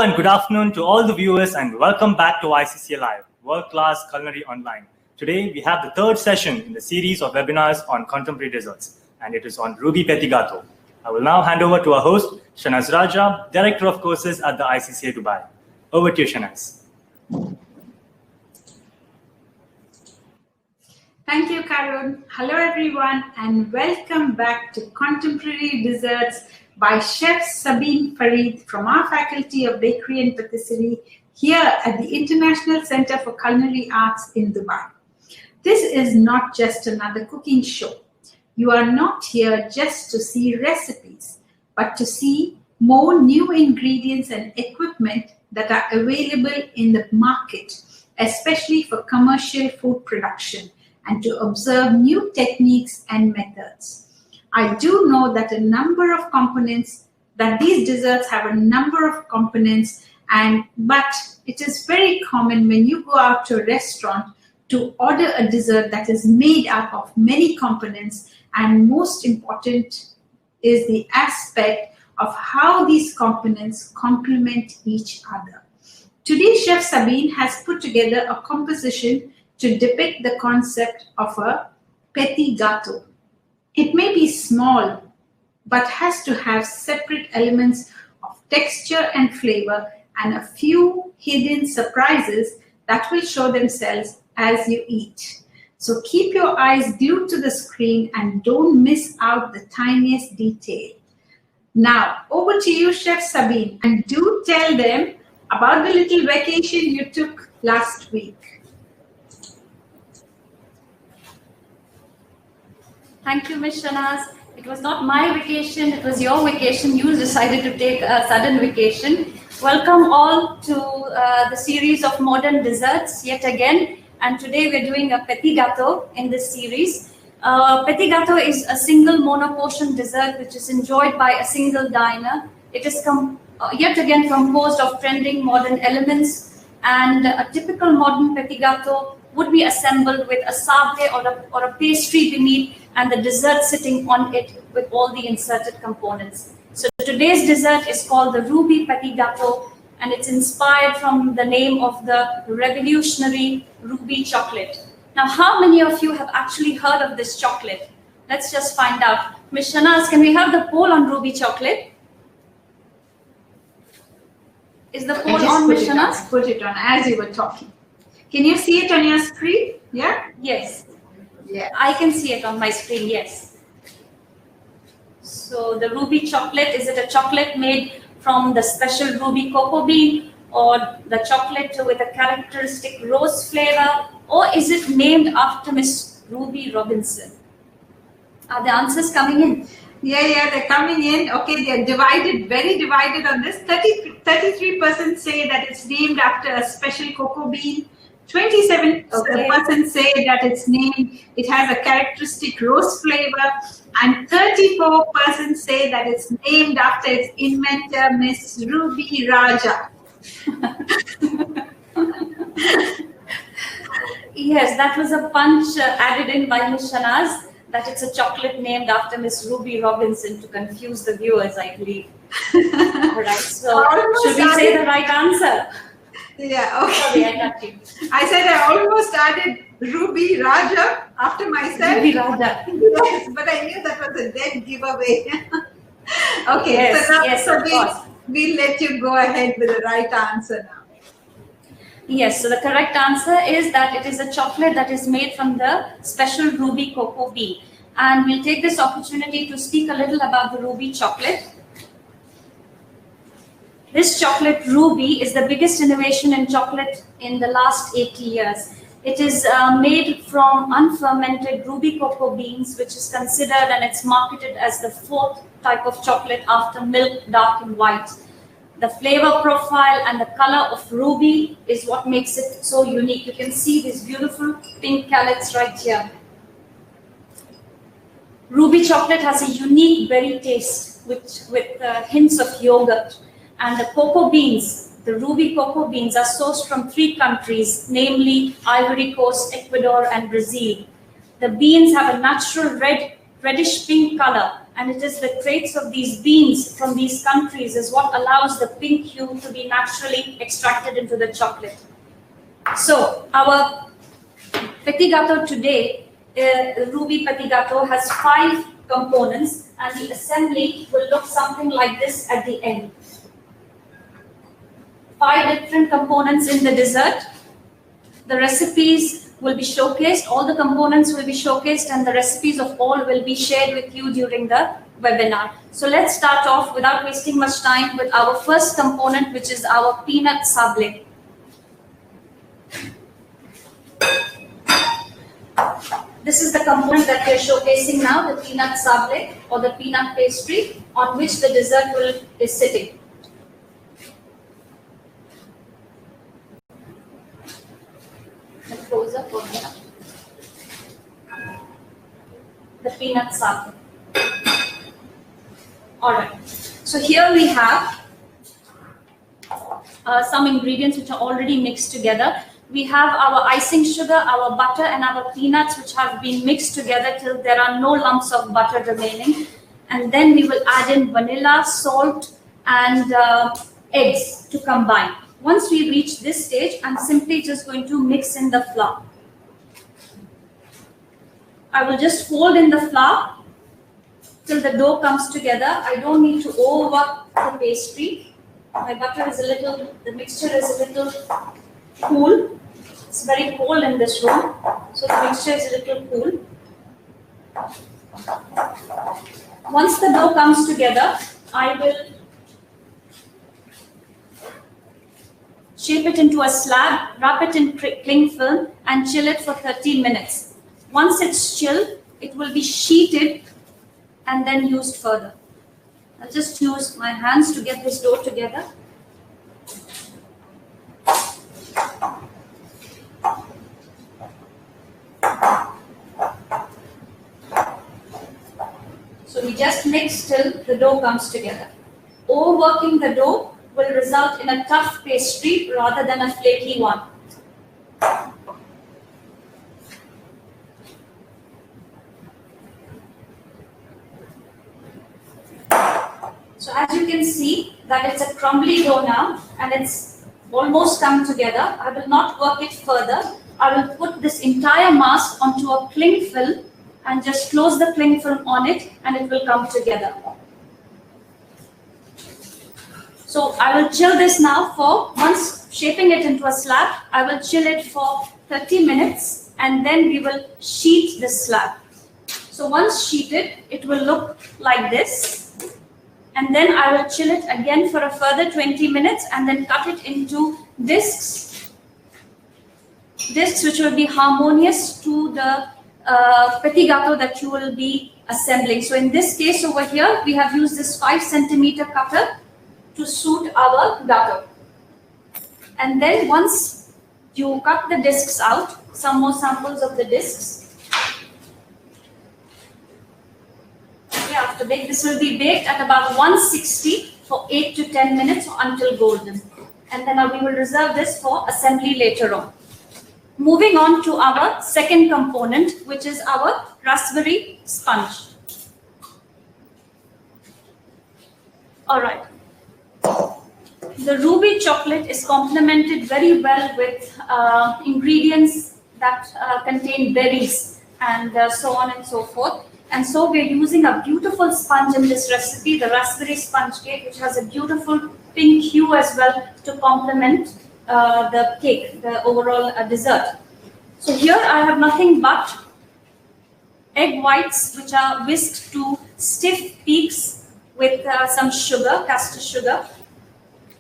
and good afternoon to all the viewers, and welcome back to ICCA Live, World Class Culinary Online. Today we have the third session in the series of webinars on contemporary desserts, and it is on Ruby Petit Gateaux. I will now hand over to our host, Shanaz Raja, Director of Courses at the ICCA Dubai. Over to you, Shanaz. Thank you, Karun. Hello, everyone, and welcome back to Contemporary Desserts by Chef Sabeen Farid from our Faculty of Bakery and Patisserie here at the International Center for Culinary Arts in Dubai. This is not just another cooking show. You are not here just to see recipes, but to see more new ingredients and equipment that are available in the market, especially for commercial food production, and to observe new techniques and methods. I do know that these desserts have a number of components, but it is very common when you go out to a restaurant to order a dessert that is made up of many components, and most important is the aspect of how these components complement each other. Today, Chef Sabeen has put together a composition to depict the concept of a petit gâteau. It may be small, but has to have separate elements of texture and flavor and a few hidden surprises that will show themselves as you eat. So keep your eyes glued to the screen and don't miss out the tiniest detail. Now, over to you, Chef Sabeen, and do tell them about the little vacation you took last week. Thank you, Ms. Shanaz. It was not my vacation, it was your vacation. You decided to take a sudden vacation. Welcome all to the series of modern desserts yet again. And today we're doing a petit gâteau in this series. Petit gâteau is a single mono-portion dessert which is enjoyed by a single diner. It is yet again composed of trending modern elements, and a typical modern petit gâteau would be assembled with a sable or a pastry beneath and the dessert sitting on it with all the inserted components. So today's dessert is called the Ruby Petit Gateaux, and it's inspired from the name of the revolutionary ruby chocolate. Now, how many of you have actually heard of this chocolate? Let's just find out. Ms. Shanaz, can we have the poll on ruby chocolate? Is the poll on, Ms. Shanaz? Put it on as you were talking. Can you see it on your screen? Yeah? Yes. Yeah. I can see it on my screen, yes. So the ruby chocolate, is it a chocolate made from the special ruby cocoa bean, or the chocolate with a characteristic rose flavor, or is it named after Miss Ruby Robinson? Are the answers coming in? Yeah, they're coming in. Okay, they're divided, very divided on this. 33% say that it's named after a special cocoa bean. 27% say that it has a characteristic rose flavor, and 34% say that it's named after its inventor, Miss Ruby Raja. Yes, that was a punch added in by Ms. Shanaz, that it's a chocolate named after Miss Ruby Robinson to confuse the viewers, I believe. All right, so should we say the right answer? Yeah, okay. Sorry, I got you. I said I almost added Ruby Raja after myself. Ruby Raja. Yes, but I knew that was a dead giveaway. Okay, Yes, so of course. we'll let you go ahead with the right answer now. Yes, so the correct answer is that it is a chocolate that is made from the special ruby cocoa bean. And we'll take this opportunity to speak a little about the ruby chocolate. This chocolate ruby is the biggest innovation in chocolate in the last 80 years. It is made from unfermented ruby cocoa beans, which is considered and it's marketed as the fourth type of chocolate after milk, dark and white. The flavor profile and the color of ruby is what makes it so unique. You can see these beautiful pink calyx right here. Ruby chocolate has a unique berry taste with hints of yogurt. And the cocoa beans, the ruby cocoa beans, are sourced from 3 countries, namely Ivory Coast, Ecuador, and Brazil. The beans have a natural reddish pink color And it is the traits of these beans from these countries is what allows the pink hue to be naturally extracted into the chocolate. So our Petit Gateaux today, Ruby Petit Gateaux, has 5 components, and the assembly will look something like this at the end. 5 different components in the dessert. The recipes will be showcased, all the components will be showcased, and the recipes of all will be shared with you during the webinar. So let's start off without wasting much time with our first component, which is our peanut sable. This is the component that we are showcasing now, the peanut sable or the peanut pastry on which the dessert is sitting. Closer for the peanut sable. All right. So here we have some ingredients which are already mixed together. We have our icing sugar, our butter, and our peanuts, which have been mixed together till there are no lumps of butter remaining. And then we will add in vanilla, salt, and eggs to combine. Once we reach this stage, I'm simply just going to mix in the flour. I will just fold in the flour till the dough comes together. I don't need to overwork the pastry. My butter is the mixture is a little cool. It's very cold in this room, so the mixture is a little cool. Once the dough comes together, I will shape it into a slab, wrap it in cling film, and chill it for 30 minutes. Once it's chilled, it will be sheeted and then used further. I'll just use my hands to get this dough together. So we just mix till the dough comes together. Overworking the dough will result in a tough pastry rather than a flaky one. So as you can see that it's a crumbly dough now and it's almost come together. I will not work it further. I will put this entire mass onto a cling film and just close the cling film on it, and it will come together. So I will chill this now for, once shaping it into a slab, I will chill it for 30 minutes and then we will sheet the slab. So once sheeted, it will look like this. And then I will chill it again for a further 20 minutes and then cut it into discs. Discs which will be harmonious to the Petit Gateaux that you will be assembling. So in this case over here, we have used this 5 centimeter cutter to suit our gateau. And then once you cut the discs out, some more samples of the discs. Okay, after bake, this will be baked at about 160 for 8 to 10 minutes or until golden. And then we will reserve this for assembly later on. Moving on to our second component, which is our raspberry sponge. All right. The ruby chocolate is complemented very well with ingredients that contain berries and so on and so forth. And so we're using a beautiful sponge in this recipe, the raspberry sponge cake, which has a beautiful pink hue as well to complement the cake, the overall dessert. So here I have nothing but egg whites, which are whisked to stiff peaks with some sugar, castor sugar.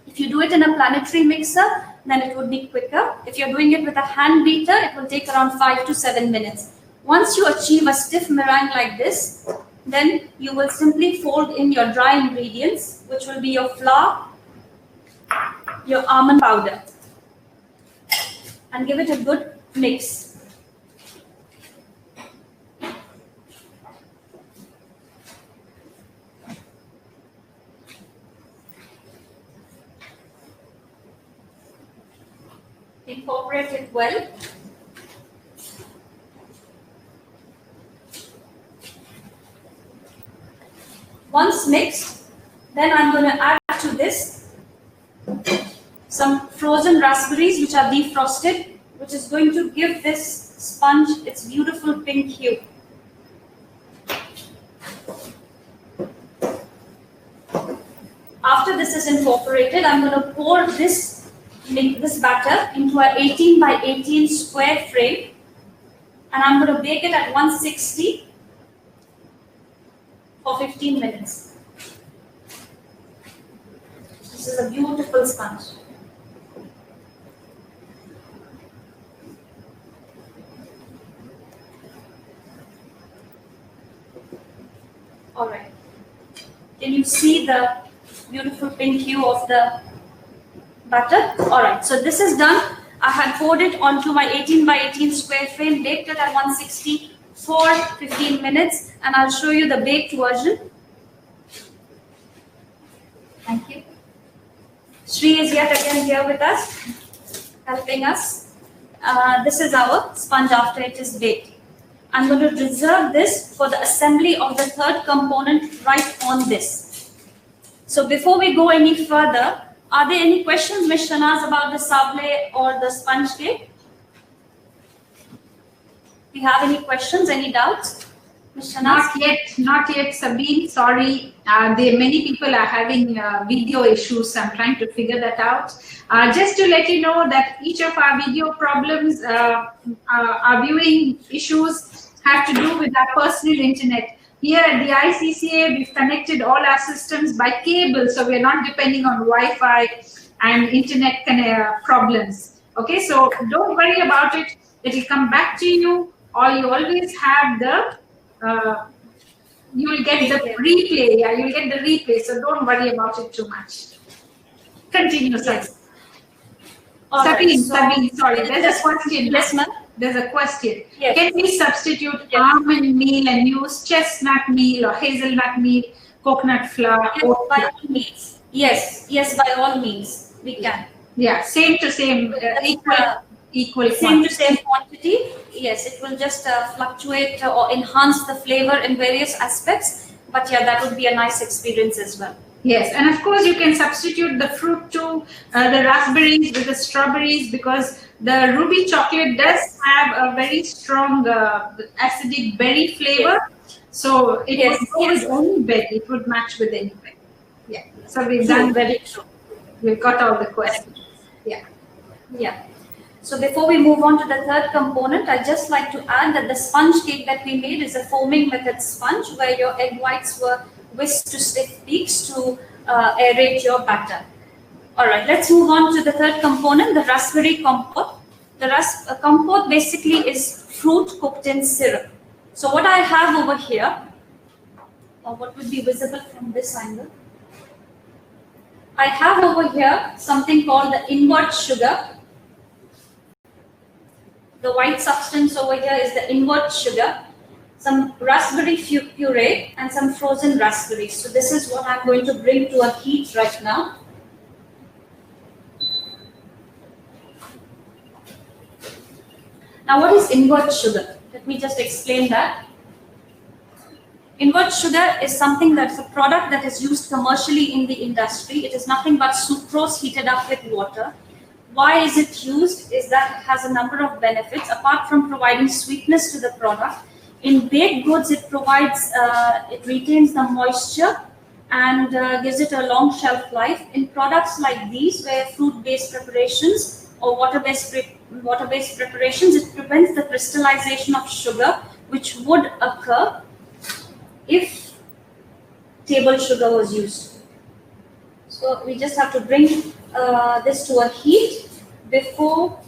If you do it in a planetary mixer, then it would be quicker. If you're doing it with a hand beater, it will take around 5 to 7 minutes. Once you achieve a stiff meringue like this, then you will simply fold in your dry ingredients, which will be your flour, your almond powder, and give it a good mix. Incorporate it well. Once mixed, then I'm going to add to this some frozen raspberries which are defrosted, which is going to give this sponge its beautiful pink hue. After this is incorporated, I'm going to pour this batter into an 18 by 18 square frame, and I'm going to bake it at 160 for 15 minutes. This is a beautiful sponge. All right. Can you see the beautiful pink hue of the butter? All right. So this is done. I had poured it onto my 18 by 18 square frame, baked it at 160 for 15 minutes, and I'll show you the baked version. Thank you. Shri is yet again here with us, helping us. This is our sponge after it is baked. I'm going to reserve this for the assembly of the third component right on this. So before we go any further, are there any questions, Ms. Shanaz, about the sable or the sponge cake? Do you have any questions, any doubts? Ms. Shanaz? Not yet, Sabeen. Sorry, many people are having video issues. So I'm trying to figure that out. Just to let you know that each of our video problems, our viewing issues have to do with our personal internet. Here at the ICCA, we've connected all our systems by cable, so we're not depending on Wi-Fi and internet problems. Okay, so don't worry about it. It'll come back to you, or you always have the, you will get the replay. Yeah, you'll get the replay, so don't worry about it too much. Continue, sir. Sabeen, sorry, there's a question. Yes, ma'am. There's a question. Yes. Can we substitute almond meal and use chestnut meal or hazelnut meal, coconut flour? Yes, by all means. Yes, by all means, we can. Yeah, same to same, equal same to same quantity. Yes, it will just fluctuate or enhance the flavor in various aspects. But yeah, that would be a nice experience as well. Yes, and of course you can substitute the fruit too, the raspberries with the strawberries, because the ruby chocolate does have a very strong acidic berry flavor. So it would go with any berry, it would match with any berry. Yeah, so we've done very true. We've got all the questions. Yeah. So before we move on to the third component, I'd just like to add that the sponge cake that we made is a foaming method sponge where your egg whites were whisked to stiff peaks to aerate your batter. All right, let's move on to the third component, the raspberry compote. The compote basically is fruit cooked in syrup. So what I have over here, or what would be visible from this angle, I have over here something called the invert sugar. The white substance over here is the invert sugar, some raspberry puree, and some frozen raspberries. So this is what I'm going to bring to a heat right now. Now, what is invert sugar? Let me just explain that. Invert sugar is something that's a product that is used commercially in the industry. It is nothing but sucrose heated up with water. Why is it used? Is that it has a number of benefits. Apart from providing sweetness to the product, in baked goods it provides, it retains the moisture and gives it a long shelf life. In products like these, where fruit-based preparations or water-based preparations, it prevents the crystallization of sugar, which would occur if table sugar was used. So we just have to bring this to a heat before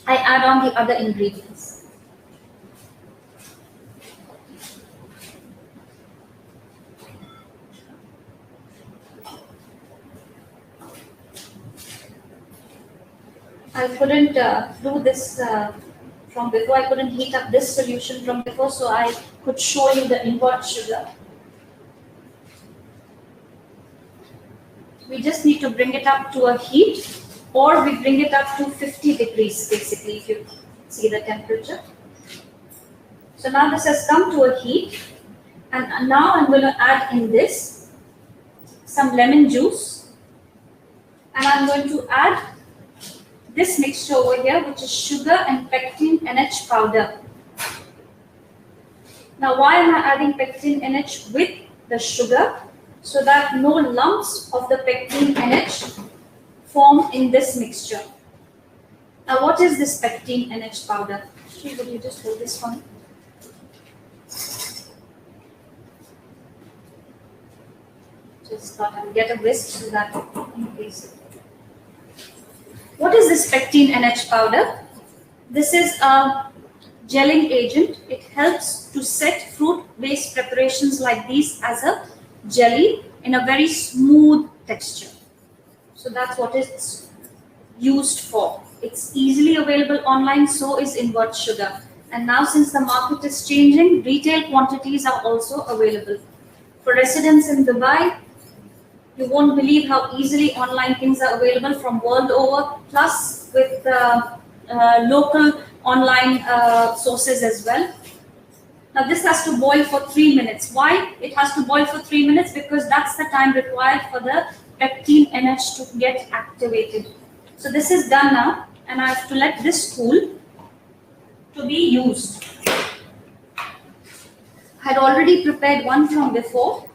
I add on the other ingredients. I couldn't do this from before. I couldn't heat up this solution from before, so I could show you the invert sugar. We just need to bring it up to a heat, or we bring it up to 50 degrees, basically, if you see the temperature. So now this has come to a heat. And now I'm going to add in this some lemon juice. And I'm going to add this mixture over here, which is sugar and pectin NH powder. Now, why am I adding pectin NH with the sugar? So that no lumps of the pectin NH form in this mixture. Now, what is this pectin NH powder? Shri, will you just hold this for me? Just thought I'll get a whisk so that in case. What is this pectin NH powder? This is a gelling agent. It helps to set fruit-based preparations like these as a jelly in a very smooth texture. So that's what it's used for. It's easily available online, so is invert sugar. And now since the market is changing, retail quantities are also available. For residents in Dubai, you won't believe how easily online things are available from world over, plus with local online sources as well. Now this has to boil for 3 minutes. Why it has to boil for 3 minutes? Because that's the time required for the pectin NH to get activated. So this is done now, and I have to let this cool to be used. I had already prepared one from before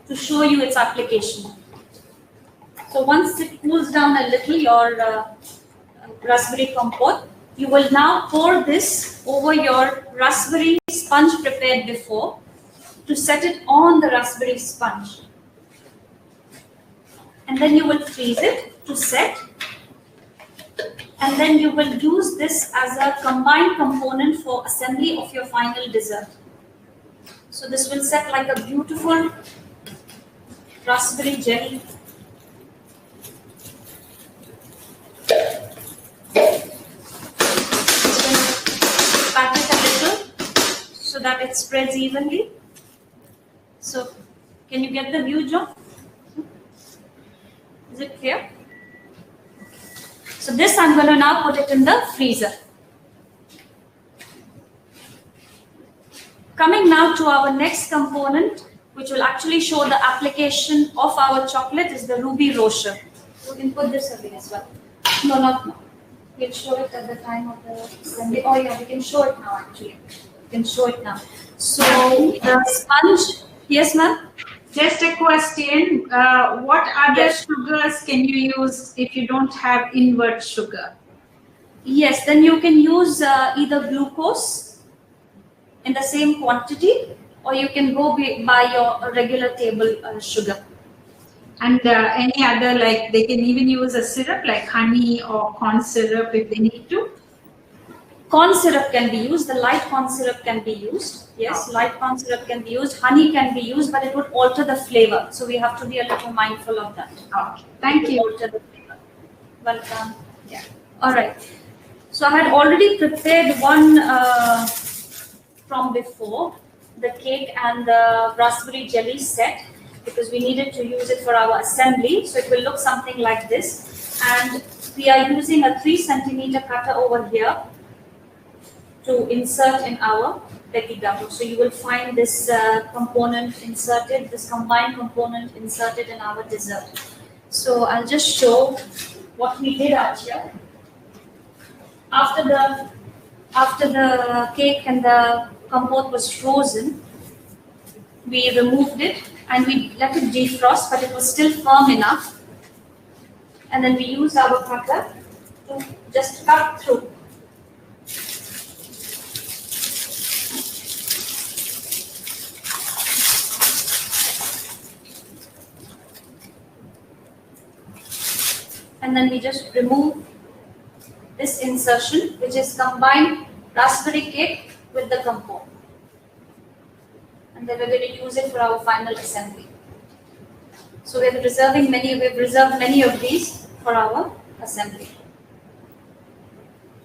to show you its application. So once it cools down a little, your raspberry compote, you will now pour this over your raspberry sponge prepared before to set it on the raspberry sponge. And then you will freeze it to set. And then you will use this as a combined component for assembly of your final dessert. So this will set like a beautiful raspberry jelly. Pat it a little so that it spreads evenly. So, can you get the view, John? Is it clear? So this I'm going to now put it in the freezer. Coming now to our next component, which will actually show the application of our chocolate, is the ruby Rocher. We can put this away as well. No, not now. We'll show it at the time of the assembly. Oh yeah, we can show it now actually. We can show it now. So the sponge, yes ma'am? Just a question, what other sugars can you use if you don't have invert sugar? Yes, then you can use either glucose in the same quantity, or you can go by your regular table sugar. And any other, like they can even use a syrup like honey or corn syrup if they need to? Corn syrup can be used, the light corn syrup can be used. Yes, light corn syrup can be used, honey can be used, but it would alter the flavor. So we have to be a little mindful of that. Okay, thank you. Alter the flavor. Welcome. Yeah. All right. So I had already prepared one from before, the cake and the raspberry jelly set, because we needed to use it for our assembly. So it will look something like this. And we are using a 3 centimeter cutter over here to insert in our Petit Gateaux. So you will find this component inserted, this combined component inserted in our dessert. So I'll just show what we did out here. After the cake and the compote was frozen, we removed it and we let it defrost, but it was still firm enough. And then we used our cutter to just cut through. And then we just remove this insertion, which is combined raspberry cake with the compote. And then we're going to use it for our final assembly. So we've reserved many of these for our assembly.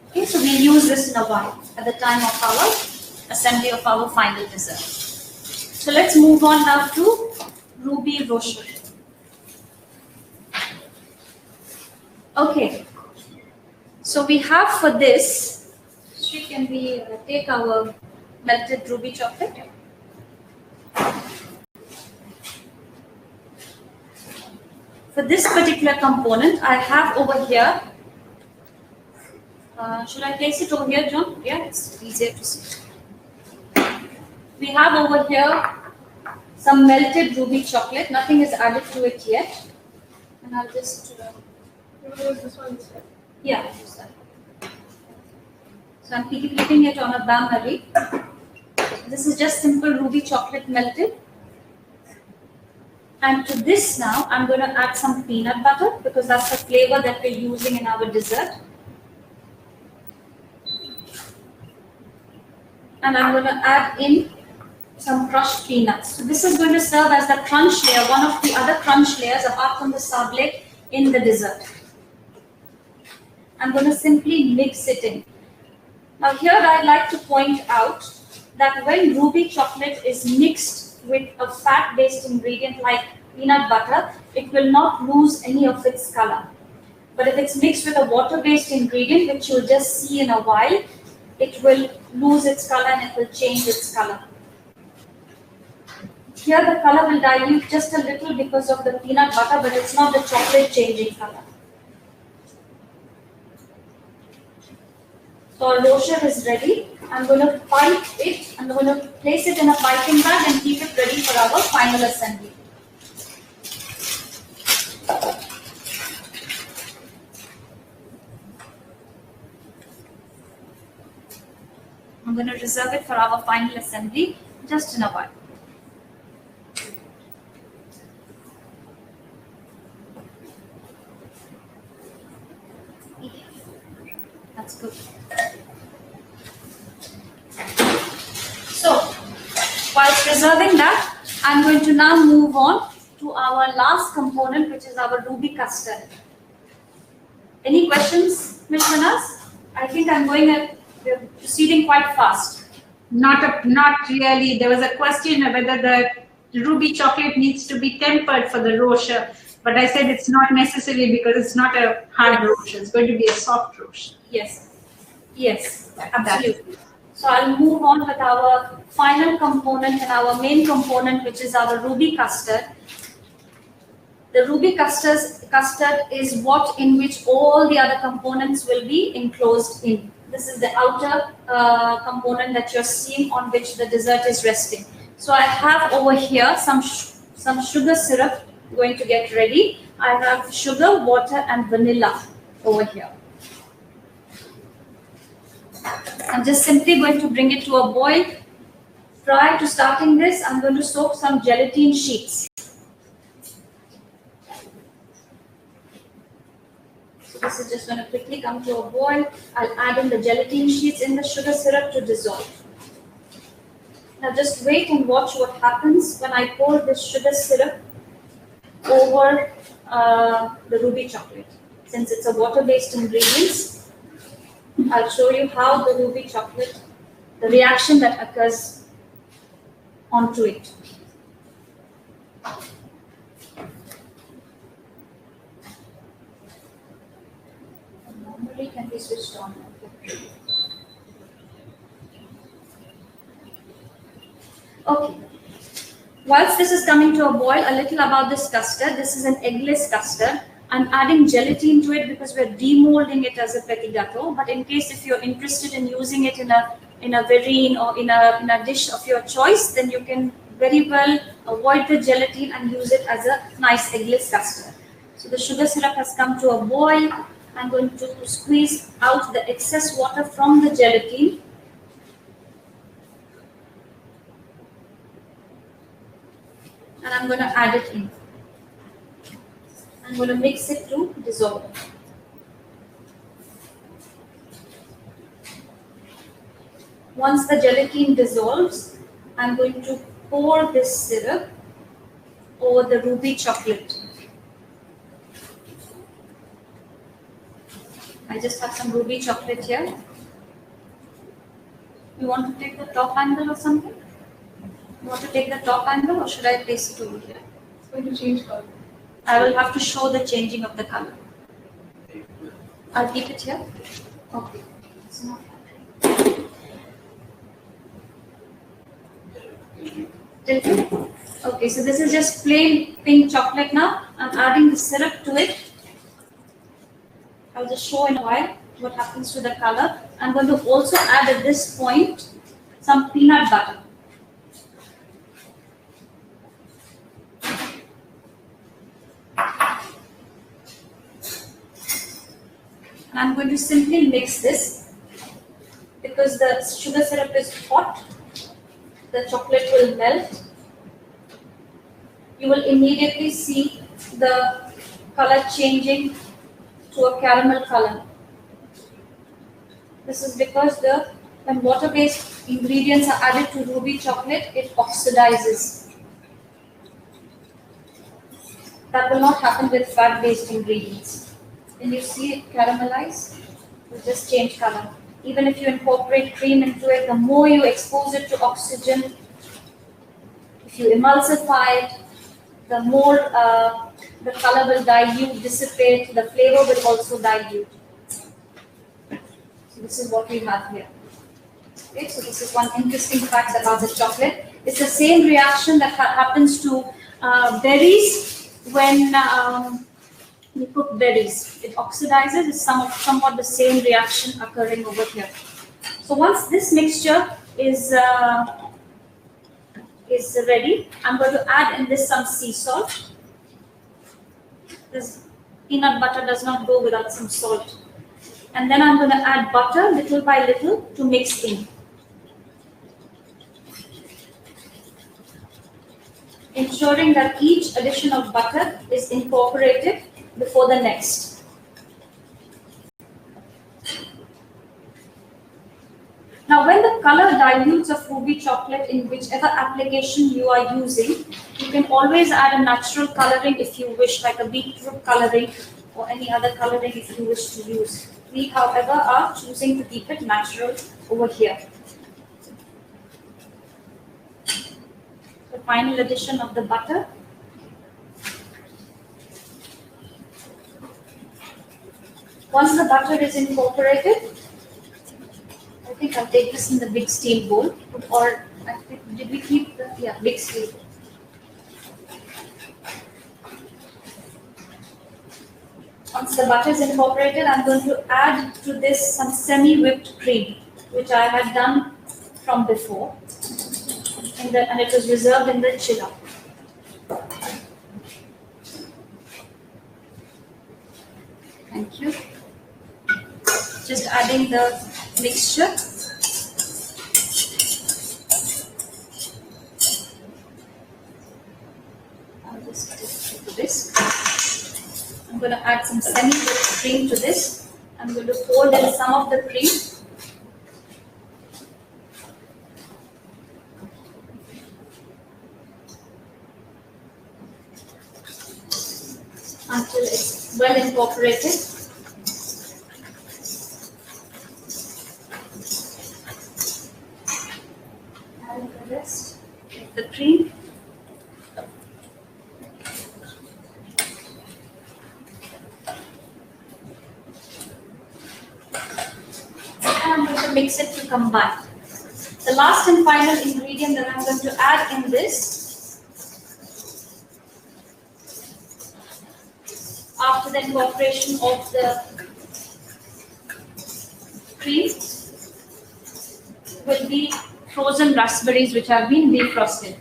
Okay, so we'll use this in a while at the time of our assembly of our final dessert. So let's move on now to ruby Rocher. Okay, so we have for this, can we take our melted ruby chocolate. For this particular component, I have over here, should I place it over here, John? Yeah, it's easier to see. We have over here some melted ruby chocolate. Nothing is added to it yet. And I'll just... this one? Yeah. So I'm keeping it on a bain-marie. This is just simple ruby chocolate melted. And to this now, I'm going to add some peanut butter because that's the flavor that we're using in our dessert. And I'm going to add in some crushed peanuts. So this is going to serve as the crunch layer, one of the other crunch layers apart from the sable in the dessert. I'm going to simply mix it in. Now here I'd like to point out that when ruby chocolate is mixed with a fat-based ingredient like peanut butter, it will not lose any of its color. But if it's mixed with a water-based ingredient, which you'll just see in a while, it will lose its color and it will change its color. Here the color will dilute just a little because of the peanut butter, but it's not the chocolate changing color. So our Rocher is ready. I'm going to pipe it, I'm going to place it in a piping bag and keep it ready for our final assembly. I'm going to reserve it for our final assembly just in a while. That's good. So, whilst preserving that, I'm going to now move on to our last component, which is our ruby custard. Any questions, Ms. Manas? I think we're proceeding quite fast. Not really. There was a question of whether the ruby chocolate needs to be tempered for the Rocher, but I said it's not necessary because it's not a hard Rocher. It's going to be a soft Rocher. Yes, absolutely. So I'll move on with our final component and our main component, which is our ruby custard. The ruby custard is what in which all the other components will be enclosed in. This is the outer component that you're seeing on which the dessert is resting. So I have over here some sugar syrup going to get ready. I have sugar, water and vanilla over here. I'm just simply going to bring it to a boil. Prior to starting this, I'm going to soak some gelatin sheets. So this is just going to quickly come to a boil. I'll add in the gelatin sheets in the sugar syrup to dissolve. Now just wait and watch what happens when I pour this sugar syrup over the ruby chocolate. Since it's a water-based ingredient, I'll show you how the ruby chocolate, the reaction that occurs onto it. Normally can be switched on. Okay. Whilst this is coming to a boil, a little about this custard. This is an eggless custard. I'm adding gelatin to it because we're demolding it as a petit gâteau. But in case if you're interested in using it in a verrine or in a dish of your choice, then you can very well avoid the gelatin and use it as a nice eggless custard. So the sugar syrup has come to a boil. I'm going to squeeze out the excess water from the gelatin. And I'm going to add it in. I'm going to mix it to dissolve. Once the gelatin dissolves, I'm going to pour this syrup over the ruby chocolate. I just have some ruby chocolate here. You want to take the top angle or something? You want to take the top angle or should I place it over here? It's going to change color. I will have to show the changing of the color. I'll keep it here. Okay. It's not happening. Okay, so this is just plain pink chocolate now. I'm adding the syrup to it. I'll just show in a while what happens to the color. I'm going to also add at this point some peanut butter. And I'm going to simply mix this because the sugar syrup is hot. The chocolate will melt. You will immediately see the color changing to a caramel color. This is because when water-based ingredients are added to ruby chocolate, it oxidizes. That will not happen with fat-based ingredients. When you see it caramelize, it will just change color. Even if you incorporate cream into it, the more you expose it to oxygen, if you emulsify it, the more the color will dilute, dissipate, the flavor will also dilute. So this is what we have here. Okay, so this is one interesting fact about the chocolate. It's the same reaction that happens to berries when you cook berries. It oxidizes. It's somewhat the same reaction occurring over here. So once this mixture is ready, I'm going to add in this some sea salt. This peanut butter does not go without some salt. And then I'm going to add butter little by little to mix in. Ensuring that each addition of butter is incorporated before the next. Now, when the color dilutes of ruby chocolate in whichever application you are using, you can always add a natural coloring if you wish, like a beetroot coloring or any other coloring if you wish to use. We, however, are choosing to keep it natural over here. The final addition of the butter. Once the butter is incorporated, I think I'll take this in the big steel bowl, or I think, did we keep the, yeah, big steel. Once the butter is incorporated, I'm going to add to this some semi-whipped cream, which I had done from before, and it was reserved in the chiller. Thank you. Just adding the mixture. I'll just take to this. I'm going to add some semi-whipped cream to this. I'm going to pour in some of the cream. Until it's well incorporated. Adding the rest of the cream. I'm going to mix it to combine. The last and final ingredient that I'm going to add in this, after the incorporation of the cream, will be frozen raspberries which have been defrosted.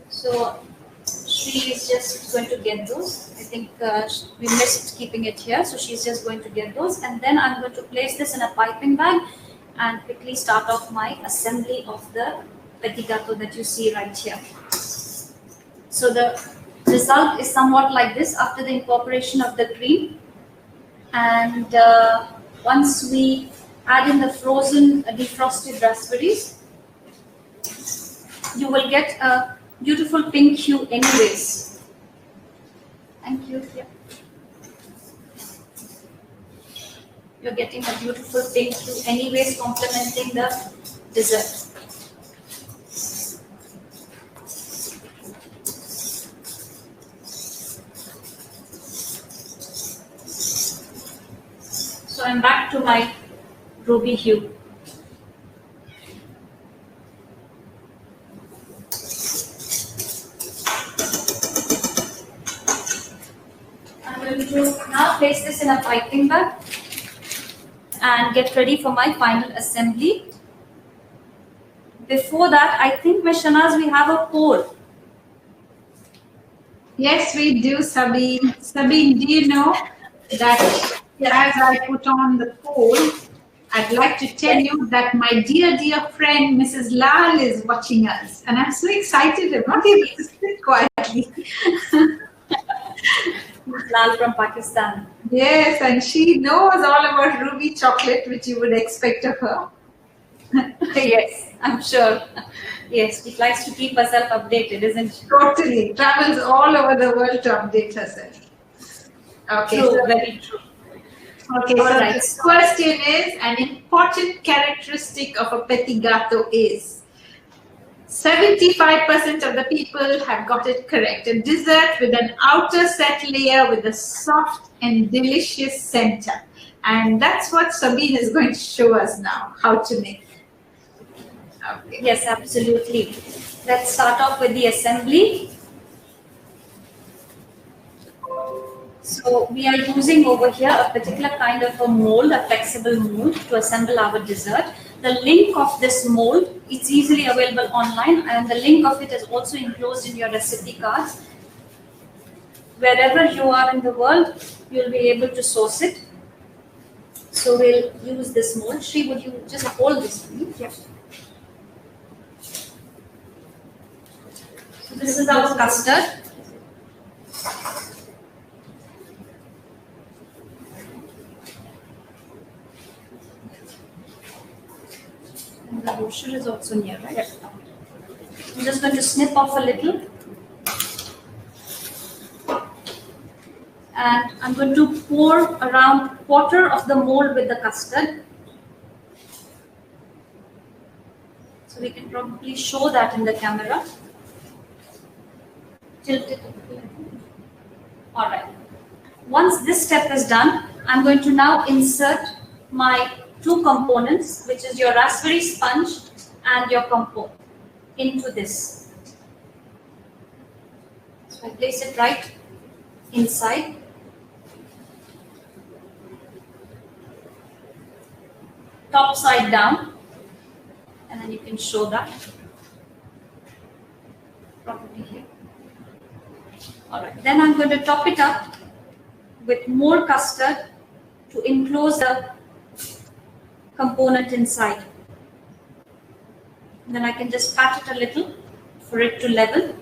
So she is just going to get those. I think we missed keeping it here, so she's just going to get those, and then I'm going to place this in a piping bag and quickly start off my assembly of the petit gâteau that you see right here. So the result is somewhat like this after the incorporation of the cream, and once we add in the frozen defrosted raspberries, you will get a beautiful pink hue anyways. Thank you. Yeah. You're getting a beautiful pink hue anyways, complementing the dessert. So I'm back to my ruby hue. going to now place this in a piping bag and get ready for my final assembly. Before that, I think, Ms. Shanaz, we have a poll. Yes, we do, Sabeen. Sabeen, do you know that as I put on the poll, I'd like to tell you that my dear friend, Mrs. Lal, is watching us. And I'm so excited. I'm not able to sit quietly. Lal from Pakistan. Yes, and she knows all about ruby chocolate, which you would expect of her. Yes, I'm sure. Yes, she likes to keep herself updated, isn't she? Totally. Travels all over the world to update herself. Okay. True, So, very true. okay, so the question is, an important characteristic of a Petit Gateaux is 75% of the people have got it correct. A dessert with an outer set layer with a soft and delicious center. And that's what Sabeen is going to show us now, how to make. Okay. Yes, absolutely. Let's start off with the assembly. So we are using over here a particular kind of a mold, a flexible mold to assemble our dessert. The link of this mold is easily available online, and the link of it is also enclosed in your recipe cards. Wherever you are in the world, you'll be able to source it. So we'll use this mold. Shri, would you just hold this for me? Yes. So this is our custard. And the Rocher is also near, right? Yes. I'm just going to snip off a little. And I'm going to pour around 1/4 of the mold with the custard. So we can probably show that in the camera. Tilt it. All right. Once this step is done, I'm going to now insert my 2 components, which is your raspberry sponge and your compote, into this. So I place it right inside. Top side down, and then you can show that probably here. All right, then I'm going to top it up with more custard to enclose the component inside. And then I can just pat it a little for it to level.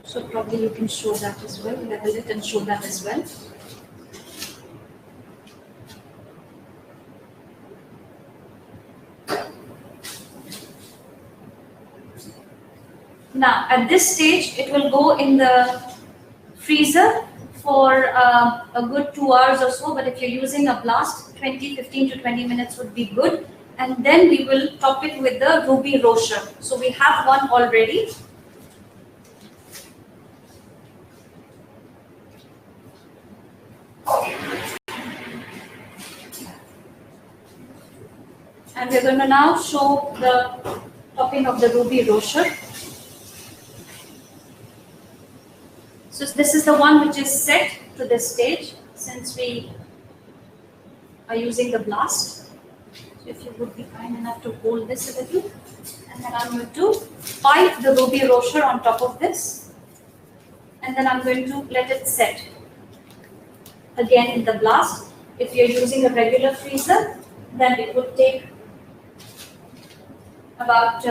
So probably you can show that as well, level it and show that as well. Now, at this stage, it will go in the freezer for a good 2 hours or so. But if you're using a blast, 15 to 20 minutes would be good. And then we will top it with the ruby Rocher. So we have one already. And we're going to now show the topping of the ruby Rocher. So this is the one which is set to this stage, since we are using the blast. So if you would be kind enough to hold this a little, and then I'm going to pipe the ruby Rocher on top of this, and then I'm going to let it set again in the blast. If you're using a regular freezer, then it would take about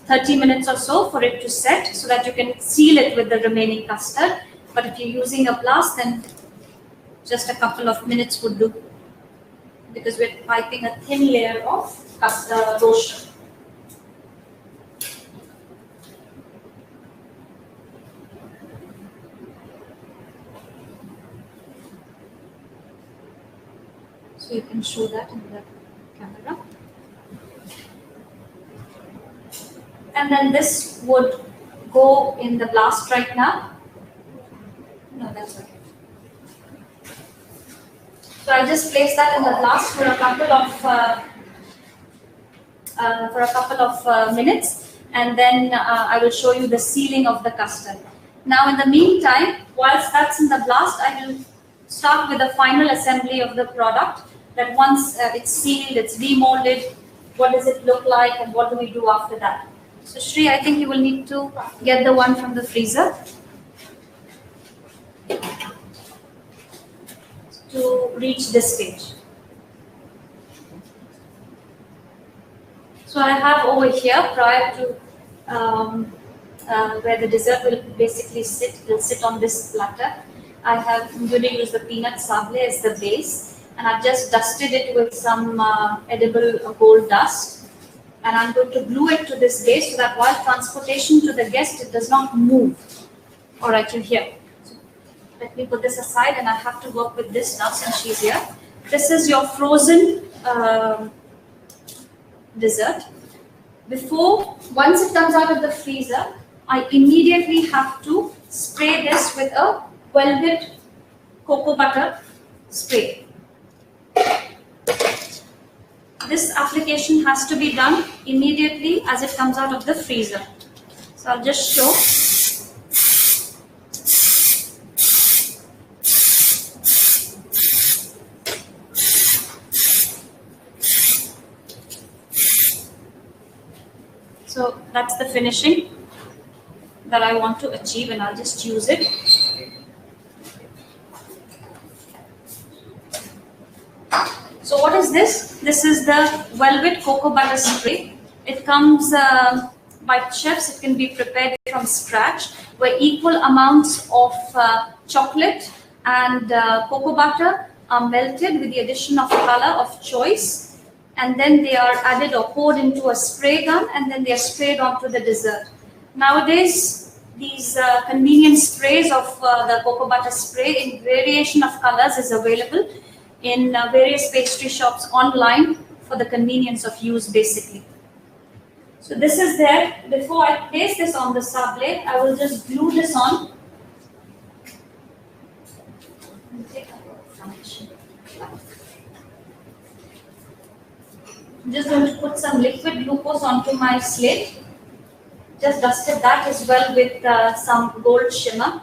30 minutes or so for it to set, so that you can seal it with the remaining custard. But if you're using a blast, then just a couple of minutes would do, because we're piping a thin layer of custard Rocher. So you can show that in the camera. And then this would go in the blast right now. No, that's okay. So I just place that in the blast for a couple of minutes. and then I will show you the sealing of the custard. Now in the meantime, whilst that's in the blast, I will start with the final assembly of the product, that once it's sealed, it's demolded, what does it look like and what do we do after that. So Shri, I think you will need to get the one from the freezer to reach this stage. So I have over here, prior to where the dessert will basically sit, it will sit on this platter. I'm going to use the peanut sable as the base, and I've just dusted it with some edible gold dust, and I'm going to glue it to this base so that while transportation to the guest, it does not move. All right, you're here. So let me put this aside, and I have to work with this now since she's here. This is your frozen dessert. Once it comes out of the freezer, I immediately have to spray this with a velvet cocoa butter spray. This application has to be done immediately as it comes out of the freezer. So I'll just show. So that's the finishing that I want to achieve, and I'll just use it. So what is this? This is the velvet cocoa butter spray. It comes by chefs. It can be prepared from scratch, where equal amounts of chocolate and cocoa butter are melted with the addition of color of choice, and then they are added or poured into a spray gun, and then they are sprayed onto the dessert. Nowadays, these convenience sprays of the cocoa butter spray in variation of colors is available in various pastry shops online for the convenience of use, basically. So this is there. Before I place this on the sable, I will just glue this on. I'm just going to put some liquid glucose onto my slate. Just dusted that as well with some gold shimmer.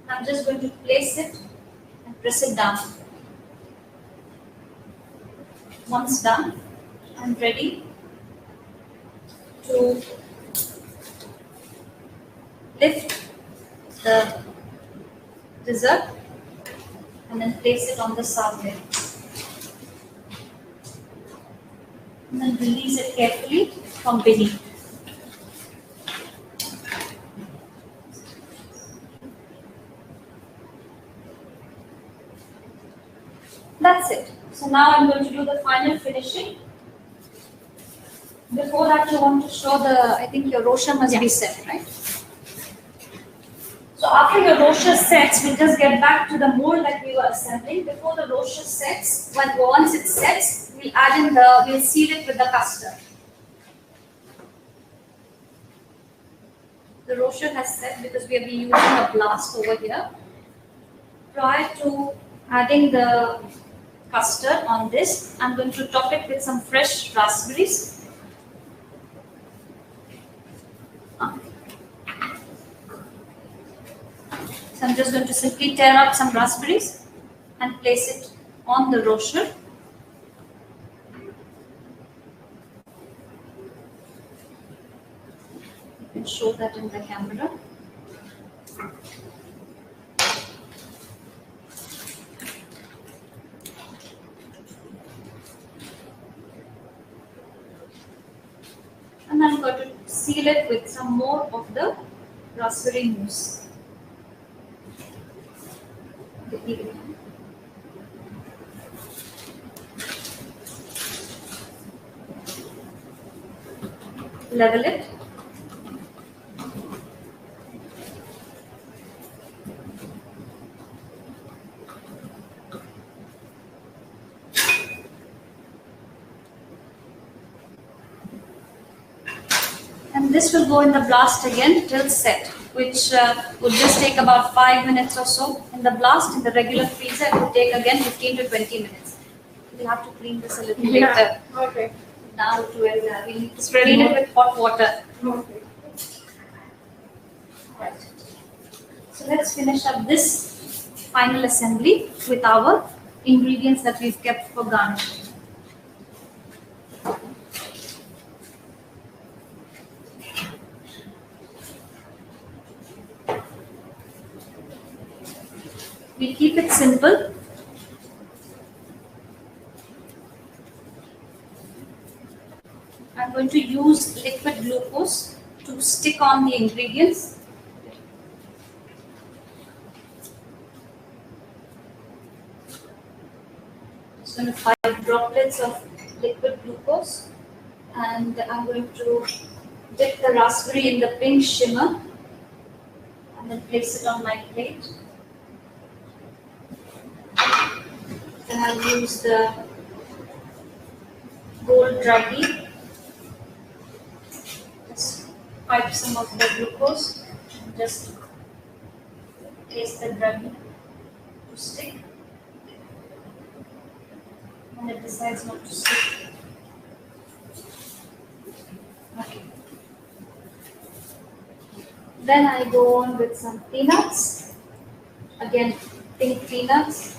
I'm just going to place it and press it down. Once done, I'm ready to lift the dessert and then place it on the sable. And then release it carefully from beneath. That's it. So now I'm going to do the final finishing. Before that, you want to show I think your Rocher must be set, right? So after your Rocher sets, we'll just get back to the mold that we were assembling. Before the Rocher sets, once it sets, we'll seal it with the custard. The Rocher has set because we have been using a blast over here. Prior to adding the custard on this, I'm going to top it with some fresh raspberries. So I'm just going to simply tear out some raspberries and place it on the Rocher. You can show that in the camera. And I'm going to seal it with some more of the raspberry mousse. Level it. And this will go in the blast again till set, which would just take about 5 minutes or so. In the blast, in the regular freezer, it will take again 15 to 20 minutes. We'll have to clean this a little later. Okay. Now we need to clean it with hot water. Okay. Right. So let's finish up this final assembly with our ingredients that we've kept for garnishing. We keep it simple. I'm going to use liquid glucose to stick on the ingredients. Just going to 5 droplets of liquid glucose, and I'm going to dip the raspberry in the pink shimmer and then place it on my plate. Then I'll use the gold druggie. Just pipe some of the glucose and just taste the druggie to stick. And it decides not to stick. Okay. Then I go on with some peanuts. Again, pink peanuts.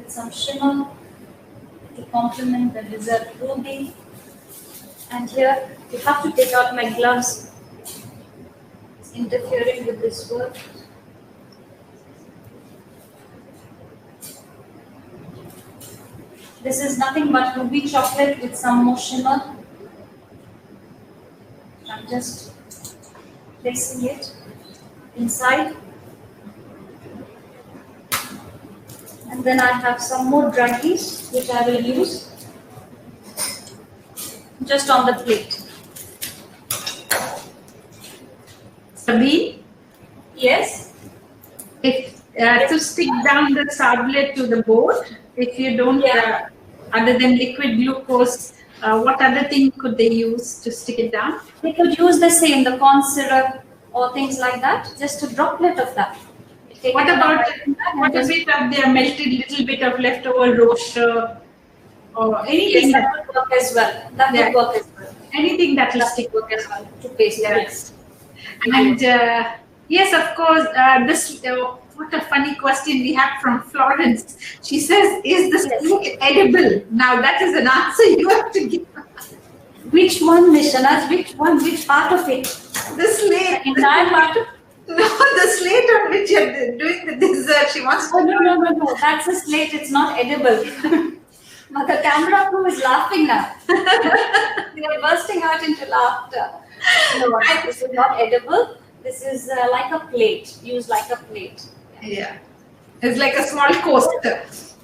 Some shimmer to complement the dessert ruby. And here you have to take out my gloves. It's interfering with this work. This is nothing but ruby chocolate with some more shimmer. I'm just placing it inside. And then I have some more druggies which I will use just on the plate. Sabeen, Yes? if to stick down the Sable to the board, if you don't, other than liquid glucose, what other thing could they use to stick it down? They could use the same, the corn syrup or things like that, just a droplet of that. What about what a bit of their melted little bit of leftover Rocher or anything that would work as well. That would work as well. Anything that will That stick. would work as well to paste. Yes. And yes, of course, this what a funny question we have from Florence. She says, "Is the slate edible?" Now that is an answer you have to give. Which one, Miss Shanaz? Which one? Which part of it? The slate. The entire part of No, the slate on which you're doing the dessert. She wants to. Oh, no. That's a slate. It's not edible. But the camera crew is laughing now. They are bursting out into laughter. No, this is not edible. This is like a plate. Used like a plate. Yeah. It's like a small coaster. It's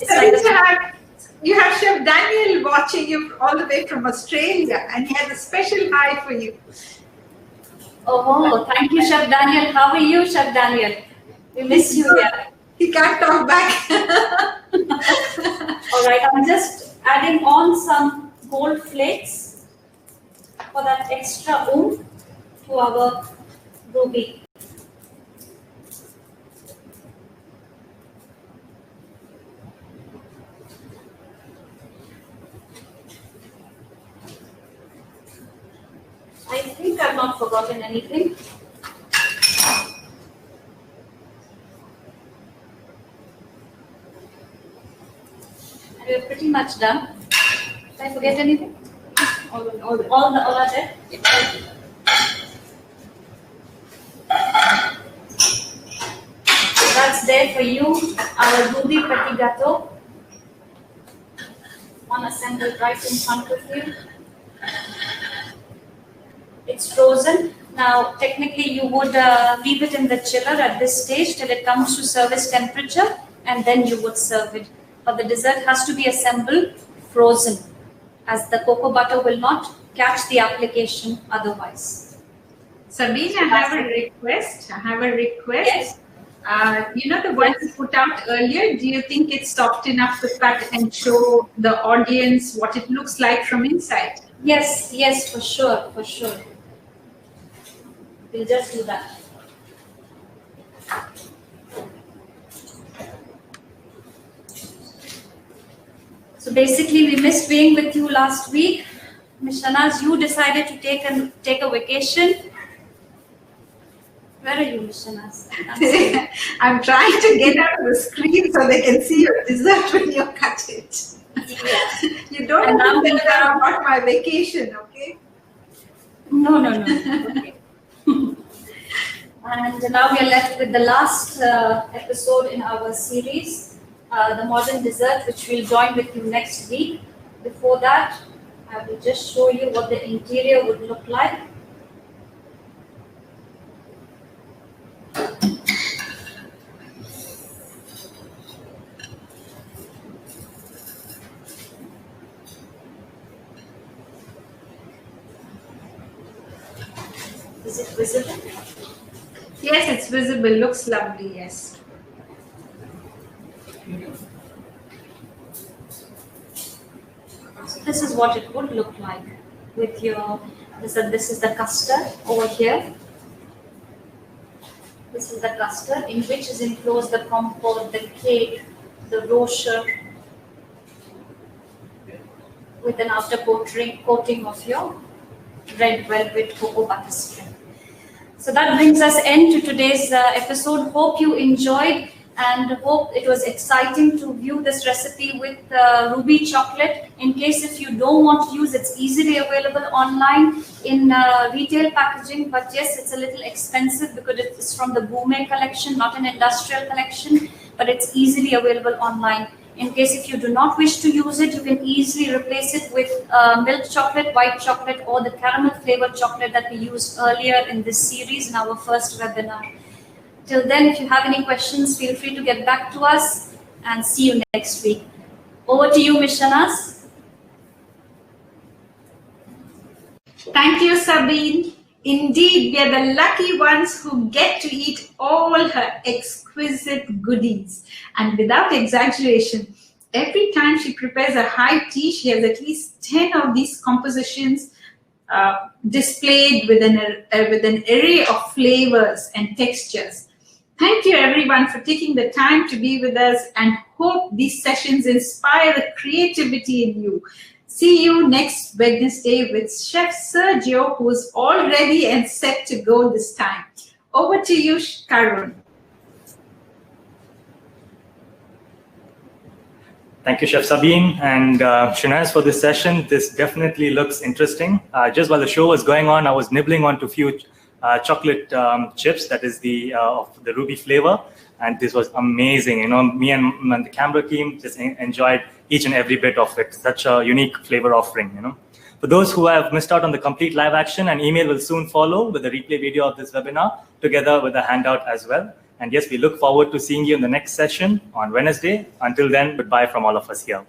So like you have Chef Daniel watching you all the way from Australia, and he has a special hi for you. Oh, thank you, Chef Daniel. How are you, Chef Daniel? We miss you here. He can't talk back. All right, I'm just adding on some gold flakes for that extra oomph to our ruby. I think I've not forgotten anything. And we're pretty much done. Did I forget anything? All are there? So that's there for you, our ruby Petit Gateaux. One assembled right in front of you. It's frozen. Now, technically, you would leave it in the chiller at this stage till it comes to service temperature, and then you would serve it. But the dessert has to be assembled frozen, as the cocoa butter will not catch the application otherwise. Sabeen, I have a request. Yes. You know the one you put out earlier, do you think it's soft enough to cut and show the audience what it looks like from inside? Yes, for sure. We'll just do that. So basically, we missed being with you last week. Ms. Shanaz, you decided to take a vacation. Where are you, Ms. Shanaz? I'm trying to get out of the screen so they can see your dessert when you cut it. Yeah. You don't And now have to we tell them about my vacation, okay? No. Okay. And now we are left with the last episode in our series, the modern dessert, which we'll join with you next week. Before that, I will just show you what the interior would look like. Is it visible? Yes, it's visible. Looks lovely, yes. So this is what it would look like with your, this is the custard over here. This is the custard in which is enclosed the compote, the cake, the rocher with an outer coating of your red velvet cocoa butter spread. So that brings us end to today's episode. Hope you enjoyed and hope it was exciting to view this recipe with ruby chocolate. In case if you don't want to use, it's easily available online in retail packaging, but yes, it's a little expensive because it's from the Gourmet collection, not an industrial collection, but it's easily available online. In case if you do not wish to use it, you can easily replace it with milk chocolate, white chocolate, or the caramel flavored chocolate that we used earlier in this series in our first webinar. Till then, if you have any questions, feel free to get back to us and see you next week. Over to you, Ms. Shanaz. Thank you, Sabeen. Indeed, we are the lucky ones who get to eat all her exquisite goodies. And without exaggeration, every time she prepares a high tea, she has at least 10 of these compositions displayed with an array of flavors and textures. Thank you everyone for taking the time to be with us and hope these sessions inspire the creativity in you. See you next Wednesday with Chef Sergio, who's all ready and set to go this time. Over to you, Karun. Thank you, Chef Sabeen and Shanaz for this session. This definitely looks interesting. Just while the show was going on, I was nibbling onto a few chocolate chips, that is of the ruby flavor, and this was amazing. You know, me and the camera team just enjoyed each and every bit of it. Such a unique flavor offering, you know. For those who have missed out on the complete live action, an email will soon follow with the replay video of this webinar, together with a handout as well. And yes, we look forward to seeing you in the next session on Wednesday. Until then, goodbye from all of us here.